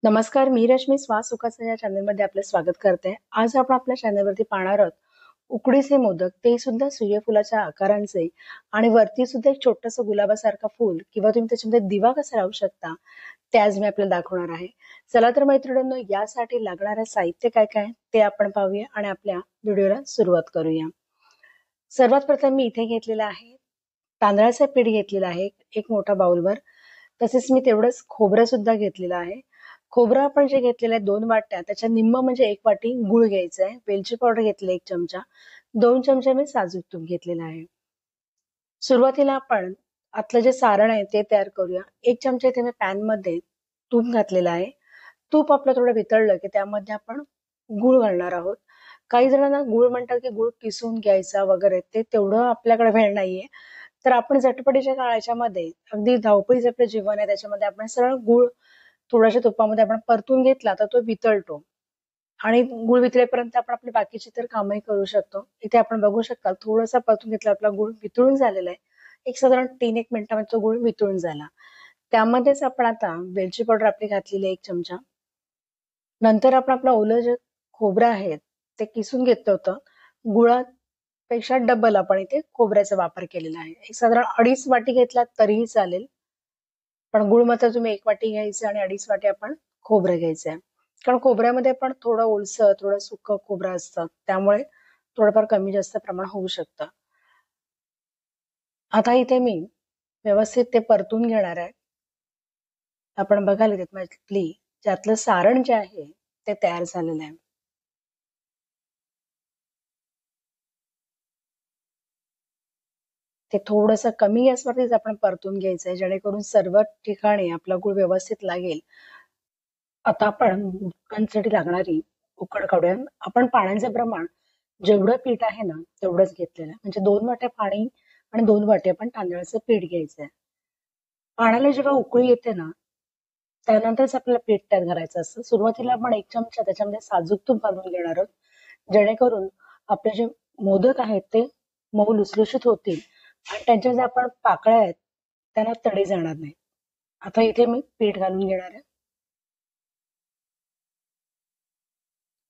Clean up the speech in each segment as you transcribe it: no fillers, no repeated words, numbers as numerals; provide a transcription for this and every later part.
नमस्कार, मी रश्मी श्वास सुखाचं या चॅनलमध्ये आपलं स्वागत करते. आज आपण आपल्या चॅनलवरती पाहणार आहोत उकडीचे मोदक, ते सुद्धा सूर्यफुलाच्या आकारांचे आणि वरती सुद्धा एक छोटंसं गुलाबासारखं फूल किंवा तुम्ही त्याच्यामध्ये दिवा कसा लावू शकता ते आज मी आपल्याला दाखवणार आहे. चला तर मैत्रिणींनो, यासाठी लागणारं साहित्य काय काय ते आपण पाहूया आणि आपल्या व्हिडिओला सुरुवात करूया. सर्वात प्रथम मी इथे घेतलेलं आहे तांदळाचं पीठ घेतलेलं आहे एक मोठा बाउलवर. तसेच मी तेवढंच खोबरं सुद्धा घेतलेलं आहे. खोबरं आपण जे घेतलेलं आहे 2 वाट्या, त्याच्या निम्म म्हणजे 1 वाटी गूळ घ्यायचा आहे. वेलची पावडर घेतली 1 चमचा. 2 चमचे मी साजूक तूप घेतलेलं आहे. सुरुवातीला आपण आतलं जे सारण आहे ते तयार करूया. 1 चमचा इथे मी पॅनमध्ये तूप घातलेलं आहे. तूप आपलं थोडं वितळलं की त्यामध्ये आपण गूळ घालणार आहोत. काही जणांना गूळ म्हणतात की गूळ किसून घ्यायचा वगैरे, ते तेवढं आपल्याकडे वेळ नाहीये. तर आपण झटपटीच्या काळाच्या मध्ये अगदी धावपळीचं आपलं जीवन आहे, त्याच्यामध्ये आपण सरळ गूळ थोड्याशा तुपामध्ये आपण परतून घेतला तर तो वितळतो आणि गूळ वितळेपर्यंत आपण आपली बाकीची तर कामही करू शकतो. इथे आपण बघू शकता थोडासा परतून घेतला, आपला गूळ वितळून झालेला आहे. एक साधारण 3-1 मिनिटांमध्ये तो गूळ वितळून झाला. त्यामध्येच आपण आता वेलची पावडर आपली घातलेली आहे 1 चमचा. नंतर आपण आपलं ओलं जे खोबरं आहे ते किसून घेतलं होतं. गुळापेक्षा डबल आपण इथे खोबऱ्याचा वापर केलेला आहे. एक साधारण 2.5 वाटी घेतला तरीही चालेल. पण गुळ मात्र तुम्ही 1 वाटी घ्यायचं आणि 2.5 वाटी आपण खोबरं घ्यायचं आहे. कारण खोबऱ्यामध्ये पण थोडं ओलसर, थोडं सुकं खोबरं असतं. त्यामुळे थोडंफार कमी जास्त प्रमाण होऊ शकतं. आता इथे मी व्यवस्थित ते परतून घेणार आहे. आपण बघायला त्यातली त्यातलं सारण जे आहे ते तयार झालेलं आहे. ते थोडंसं कमी गॅसवरतीच आपण परतून घ्यायचं आहे, जेणेकरून सर्व ठिकाणी आपला गूळ व्यवस्थित लागेल. आता आपण मोदकांसाठी लागणारी उकड काढूया. आपण पाण्याचं प्रमाण जेवढं पीठ आहे ना तेवढंच घेतलेलं आहे. म्हणजे 2 वाट्या पाणी आणि 2 वाटी आपण तांदळाचं पीठ घ्यायचंय. पाण्याला जेव्हा उकळी येते ना त्यानंतरच आपल्याला पीठ तयार करायचं असतं. सुरुवातीला आपण 1 चमचा त्याच्यामध्ये साजूक तूप घालून घेणार आहोत, जेणेकरून आपले जे मोदक आहेत ते मऊ लुसलुशीत होतील आणि त्यांच्या ज्या आपण पाकळ्या आहेत त्यांना तडे जाणार नाही. आता इथे मी पीठ घालून घेणार आहे.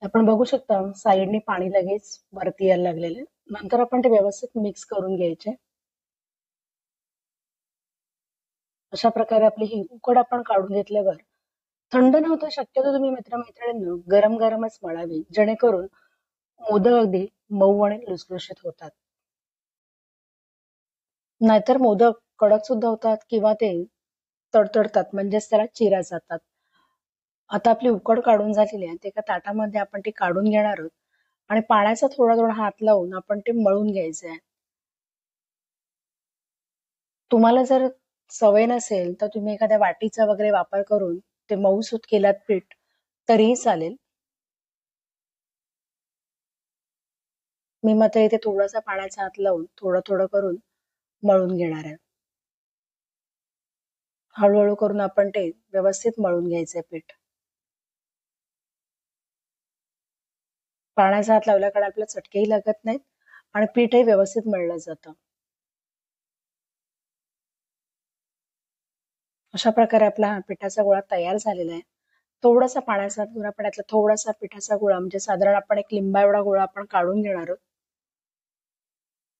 आपण बघू शकता साईडने पाणी लगेच वरती यायला लागलेलं आहे. नंतर आपण ते व्यवस्थित मिक्स करून घ्यायचे. अशा प्रकारे आपली ही उकड आपण काढून घेतल्यावर थंड नव्हतं, शक्यतो तुम्ही मित्रमैत्रिणींना गरम गरमच मळावी, जेणेकरून मोदक अगदी मऊ आणि लुसलुशीत होतात. नाहीतर मोदक कडक सुद्धा होतात किंवा ते तडतडतात, म्हणजेच त्याला चिरा जातात. आता आपली उकड काढून झालेली आहे, ते एका ताटामध्ये आपण ती काढून घेणार आहोत आणि पाण्याचा थोडा थोडा हात लावून आपण ते मळून घ्यायचे आहे. तुम्हाला जर सवय नसेल तर तुम्ही एखाद्या वाटीचा वगैरे वापर करून ते मऊसूत केलात पीठ तरीही चालेल. मी मात्र इथे थोडासा पाण्याचा हात लावून थोडं थोडं करून मळून घेणार आहे. हळूहळू करून आपण ते व्यवस्थित मळून घ्यायचे पीठ. पाण्याचा हात लावल्याकडे आपल्याला चटकेही लागत नाहीत आणि पीठही व्यवस्थित मळलं जातं. अशा प्रकारे आपला हा पिठाचा गोळा तयार झालेला आहे. थोडासा पाण्याचा हात घेऊन आपण यातला थोडासा पिठाचा गोळा, म्हणजे साधारण आपण 1 लिंबा एवढा गोळा आपण काढून घेणार आहोत.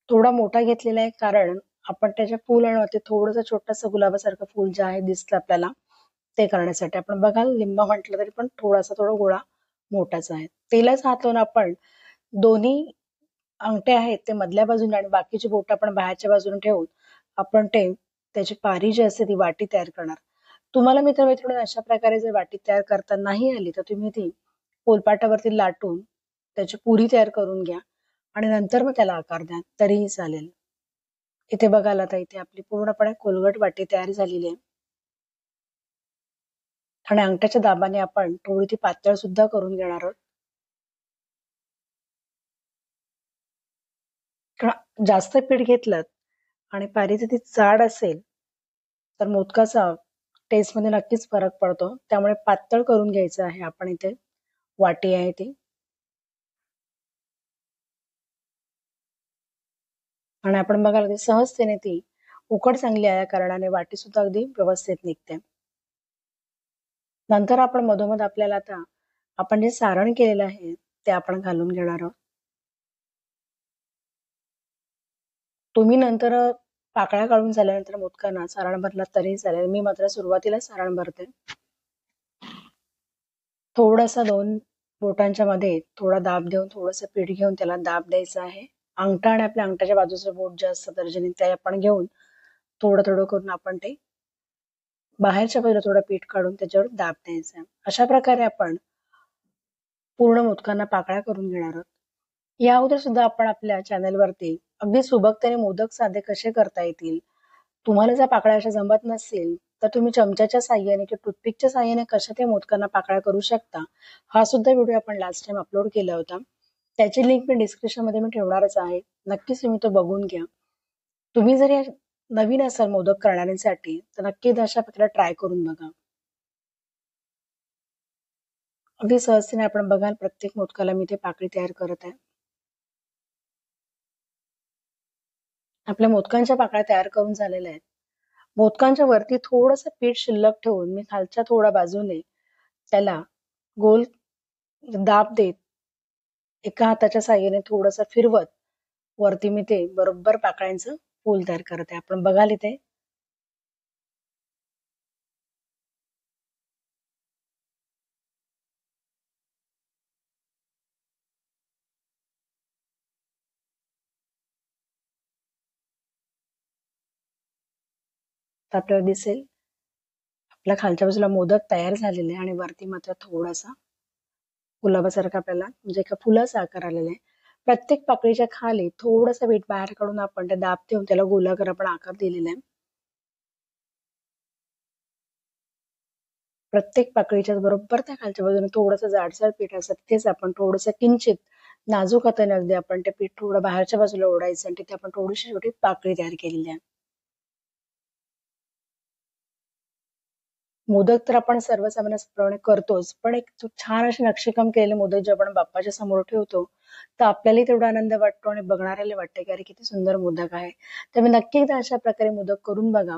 थोडा मोठा घेतलेला आहे कारण आपण त्याच्या फूल आणि वरती थोडंसं छोटंसं गुलाबासारखं फूल जे आहे दिसतं आपल्याला, ते करण्यासाठी आपण बघाल लिंबा म्हटलं तरी पण थोडा गोळा मोठाच आहे. तेलाचा हात लावून आपण दोन्ही अंगठे आहेत ते मधल्या बाजूने आणि बाकीची बोटं आपण बाहेरच्या बाजूने ठेवून आपण ते त्याची पारी जी असते ती वाटी तयार करणार. तुम्हाला मित्रमैत्रिणींनो अशा प्रकारे जर वाटी तयार करता नाही आली तर तुम्ही ती पोलपाटावरती लाटून त्याची पुरी तयार करून घ्या आणि नंतर मग त्याला आकार द्या तरीही चालेल. इथे बघाल आता इथे आपली पूर्णपणे खोलगट वाटी तयार झालेली आहे आणि अंगठ्याच्या दाबाने आपण थोडी ती पातळ सुद्धा करून घेणार आहोत. कारण जास्त पीठ घेतलं आणि पारी जर ती जाड असेल तर मोदकाचा टेस्ट मध्ये नक्कीच फरक पडतो. त्यामुळे पातळ करून घ्यायचं आहे आपण इथे वाटी आहे ती. आणि आपण बघायला अगदी सहजतेने ती उकड चांगली आहे कारणाने वाटी सुद्धा अगदी व्यवस्थित निघते. नंतर आपण मधोमध आपल्याला आता आपण जे सारण केलेलं आहे ते आपण घालून घेणार आहोत. तुम्ही नंतर पाकळ्या काढून झाल्यानंतर मोदकांना सारण भरला तरी चालेल. मी मात्र सुरुवातीला सारण भरते. थोडासा 2 बोटांच्या मध्ये थोडा दाब देऊन थोडंसं पीठ घेऊन त्याला दाब द्यायचा आहे. अंगठा आणि आपल्या अंगठाच्या बाजूचं बोट जे असतं तर्जनी ते आपण घेऊन थोडं थोडं करून आपण ते बाहेरच्या बाजूला थोडं पीठ काढून त्याच्यावर दाब द्यायचा. अशा प्रकारे आपण पूर्ण मोदकांना पाकळ्या करून घेणार आहोत. या अगोदर सुद्धा आपण आपल्या चॅनलवरती अगदी सुबकतेने मोदक साधे कसे करता येतील, तुम्हाला जर पाकळ्या अशा जमत नसतील तर तुम्ही चमच्याच्या साह्याने किंवा टूथपिकच्या साह्याने कशा ते मोदकांना पाकळ्या करू शकता, हा सुद्धा व्हिडिओ आपण लास्ट टाइम अपलोड केला होता. त्याची लिंक मी डिस्क्रिप्शन मध्ये मी ठेवणारच आहे. नक्कीच तुम्ही तो बघून घ्या. तुम्ही जर या नवीन असाल मोदक करण्यासाठी तर नक्की अशा प्रकारे ट्राय करून बघा. अगदी सहजतेने आपण बघाल प्रत्येक मोदकाला मी ते पाकळी तयार करत आहे. आपल्या मोदकांच्या पाकळ्या तयार करून झालेल्या आहेत. मोदकांच्या वरती थोडंसं पीठ शिल्लक ठेवून मी खालच्या थोड्या बाजूने त्याला गोल दाब देत एका हाताच्या साह्याने थोडंसं फिरवत वरती मी ते बरोबर पाकळ्यांचं फूल तयार करत आहे. आपण बघाल इथे आपल्याला दिसेल आपल्या खालच्या बाजूला मोदक तयार झालेले आणि वरती मात्र थोडासा गुलाबासारखा आपल्याला म्हणजे एका फुलाचा आकार आलेला आहे. प्रत्येक पाकळीच्या खाली थोडंसं पीठ बाहेर काढून आपण ते दाब देऊन त्याला गोलाकार आपण आकार दिलेला आहे. प्रत्येक पाकळीच्या बरोबर त्या खालच्या बाजूने थोडंसं जाडसर पीठ असतं तिथेच आपण थोडंसं किंचित नाजूक हाताने अगदी आपण ते पीठ थोडं बाहेरच्या बाजूला ओढायचं आणि तिथे आपण थोडीशी छोटी पाकळी तयार केलेली आहे. मोदक तर आपण सर्वसामान्यप्रमाणे करतोच, पण एक छान असे नक्षीकाम केलेले मोदक जे आपण बाप्पाच्या समोर ठेवतो तर आपल्यालाही तेवढा आनंद वाटतो आणि बघणाऱ्याला वाटतं की अरे किती सुंदर मोदक आहे. त्यामुळे नक्की एकदा अशा प्रकारे मोदक करून बघा.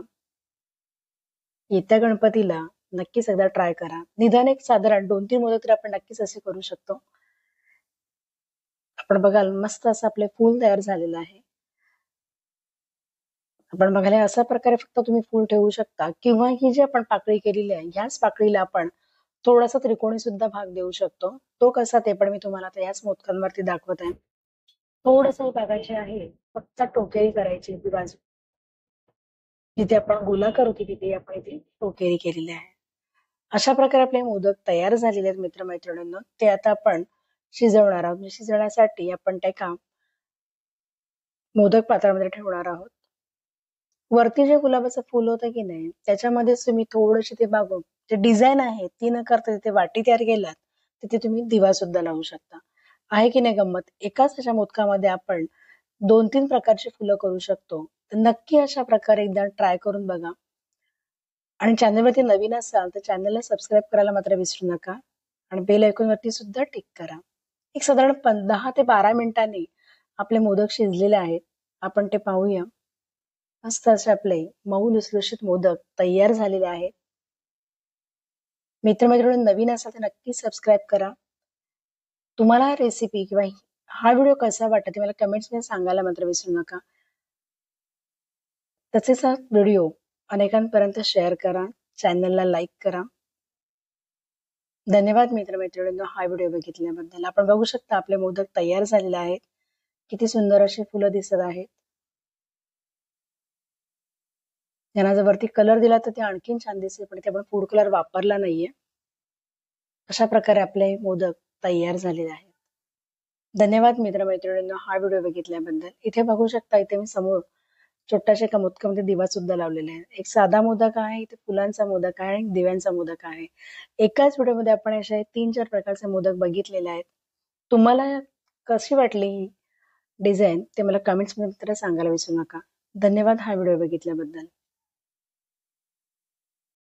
येत्या गणपतीला नक्कीच एकदा ट्राय करा. निदान एक साधारण 2-3 मोदक तर आपण नक्कीच असे करू शकतो. आपण बघाल मस्त असं आपले फूल तयार झालेलं आहे. आपण बघायला अशा प्रकारे फक्त तुम्ही फूल ठेवू शकता किंवा ही जी आपण पाकळी केलेली आहे ह्याच पाकळीला आपण थोडासा त्रिकोणी सुद्धा भाग देऊ शकतो. तो कसा ते पण मी तुम्हाला आता याच मोदकांवरती दाखवत आहे. थोडंसं बघायचे आहे फक्त टोकेरी करायची ती बाजू जिथे आपण गोलाकार होती तिथे आपण इथे टोकेरी केलेली आहे. अशा प्रकारे आपले मोदक तयार झालेले आहेत मित्रमैत्रिणींनो. ते आता आपण शिजवणार आहोत. म्हणजे शिजवण्यासाठी आपण ते एका मोदक पात्रामध्ये ठेवणार आहोत. वरती जे गुलाबाचं फुल होतं की नाही त्याच्यामध्येच तुम्ही थोडीशी ते बागून जे डिझाईन आहे ती न करता तिथे वाटी तयार केलात तिथे तुम्ही दिवा सुद्धा लावू शकता. आहे की नाही गंमत? एकाच अशा मोदकामध्ये आपण 2-3 प्रकारची फुलं करू शकतो. तर नक्की अशा प्रकारे एकदा ट्राय करून बघा. आणि चॅनलवरती नवीन असाल तर चॅनलला सबस्क्राईब करायला मात्र विसरू नका आणि बेल आयकॉनवरती सुद्धा टिक करा. एक साधारण 10 ते 12 मिनिटांनी आपले मोदक शिजलेले आहेत. आपण ते पाहूया. मस्त असे आपले मऊ लुसलुशीत मोदक तयार झालेले आहेत. मित्रमैत्रिणी नवीन असाल तर नक्की सबस्क्राईब करा. तुम्हाला हा रेसिपी किंवा हा व्हिडिओ कसा वाटला ते मला कमेंट्स मध्ये सांगायला मात्र विसरू नका. तसेच हा व्हिडिओ अनेकांपर्यंत शेअर करा, चॅनलला लाईक करा. धन्यवाद मित्रमैत्रिणींनो हा व्हिडिओ बघितल्याबद्दल. आपण बघू शकता आपले मोदक तयार झालेले आहेत. किती सुंदर अशी फुलं दिसत आहेत. यांना जर वरती कलर दिला तर ते आणखीन छान दिसेल पण ते आपण फूड कलर वापरला नाहीये. अशा प्रकारे आपले मोदक तयार झालेले आहेत. धन्यवाद मित्रमैत्रिणींनो हा व्हिडिओ बघितल्याबद्दल. इथे बघू शकता इथे मी समोर छोट्याशा एका मोदकामध्ये दिवा सुद्धा लावलेला आहे. एक साधा मोदक आहे, इथे फुलांचा मोदक आहे आणि दिव्यांचा मोदक आहे. एकाच व्हिडिओमध्ये आपण असे 3-4 प्रकारचे मोदक बघितलेले आहेत. तुम्हाला कशी वाटली ही डिझाईन ते मला कमेंट्स मध्ये सांगायला विसरू नका. धन्यवाद हा व्हिडिओ बघितल्याबद्दल.